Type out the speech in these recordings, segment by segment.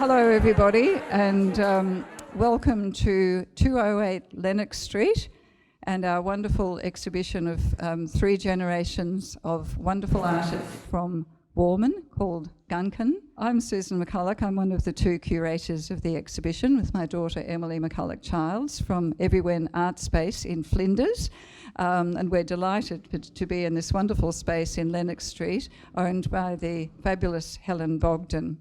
Hello everybody, and welcome to 208 Lennox Street and our wonderful exhibition of 3 generations of wonderful artists from Warmun called Garn'giny. I'm Susan McCulloch. I'm one of the 2 curators of the exhibition with my daughter Emily McCulloch-Childs from Everywhere Art Space in Flinders. And we're delighted to be in this wonderful space in Lennox Street, owned by the fabulous Helen Bogdan.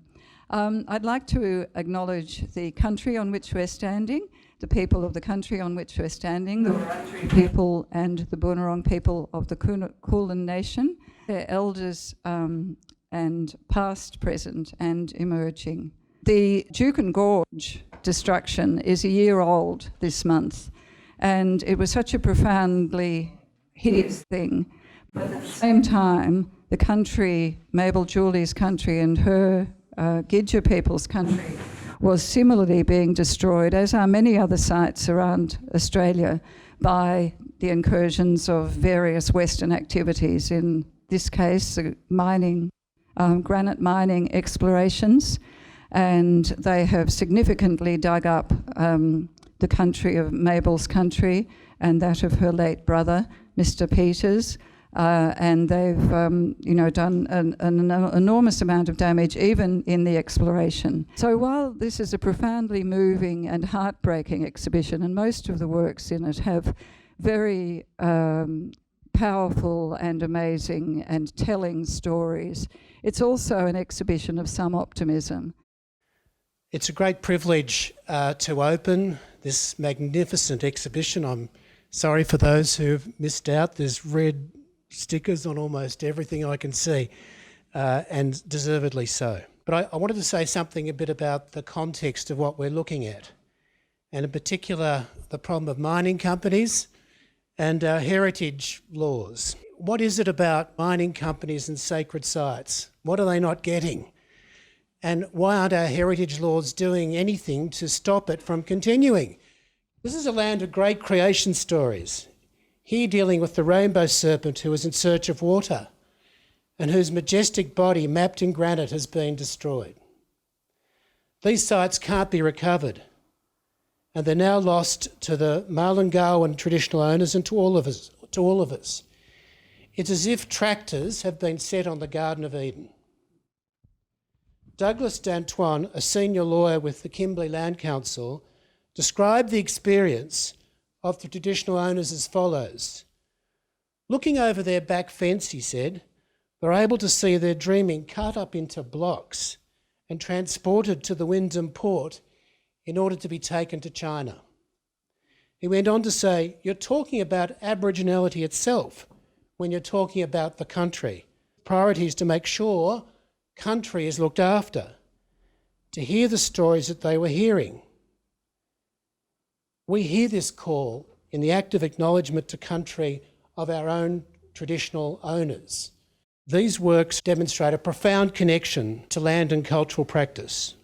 I'd like to acknowledge the country on which we're standing, the people of the country on which we're standing, the Wurundjeri people and the Boonwurrung people of the Kulin Nation, their elders and past, present and emerging. The Juukan Gorge destruction is a year old this month, and it was such a profoundly hideous thing. But at the same time, the country, Mabel Juli's country and her Gidja people's country was similarly being destroyed, as are many other sites around Australia, by the incursions of various Western activities, in this case mining, granite mining explorations, and they have significantly dug up the country of Mabel's country and that of her late brother, Mr. Peters, and they've done an enormous amount of damage even in the exploration. So while this is a profoundly moving and heartbreaking exhibition, and most of the works in it have very powerful and amazing and telling stories, it's also an exhibition of some optimism. It's a great privilege to open this magnificent exhibition. I'm sorry for those who've missed out. There's red stickers on almost everything I can see, and deservedly so. But I wanted to say something a bit about the context of what we're looking at, and in particular the problem of mining companies and heritage laws. What is it about mining companies and sacred sites? What are they not getting? And why aren't our heritage laws doing anything to stop it from continuing? This is a land of great creation stories. Here dealing with the rainbow serpent who is in search of water and whose majestic body mapped in granite has been destroyed. These sites can't be recovered, and they're now lost to the Marlene traditional owners and to all of us. It's as if tractors have been set on the Garden of Eden. Douglas D'Antoine, a senior lawyer with the Kimberley Land Council, described the experience of the traditional owners as follows. Looking over their back fence, he said, they're able to see their dreaming cut up into blocks and transported to the Wyndham port in order to be taken to China. He went on to say, you're talking about Aboriginality itself when you're talking about the country. Priority is to make sure country is looked after, to hear the stories that they were hearing. We hear this call in the active acknowledgement to country of our own traditional owners. These works demonstrate a profound connection to land and cultural practice.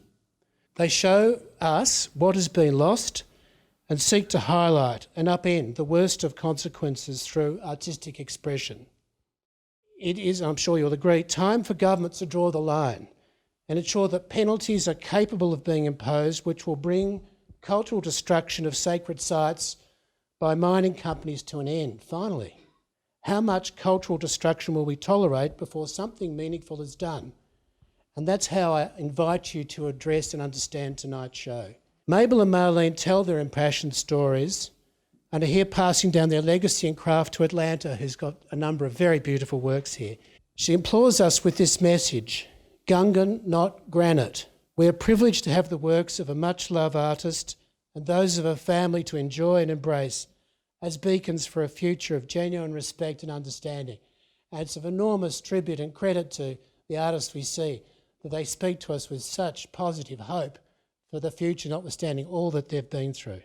They show us what has been lost and seek to highlight and upend the worst of consequences through artistic expression. It is, I'm sure you'll agree, time for governments to draw the line and ensure that penalties are capable of being imposed which will bring cultural destruction of sacred sites by mining companies to an end. Finally, how much cultural destruction will we tolerate before something meaningful is done? And that's how I invite you to address and understand tonight's show. Mabel and Marlene tell their impassioned stories and are here passing down their legacy and craft to Atlanta, who's got a number of very beautiful works here. She implores us with this message, Gungan, not granite. We are privileged to have the works of a much-loved artist and those of a family to enjoy and embrace as beacons for a future of genuine respect and understanding. And it's of enormous tribute and credit to the artists we see that they speak to us with such positive hope for the future, notwithstanding all that they've been through.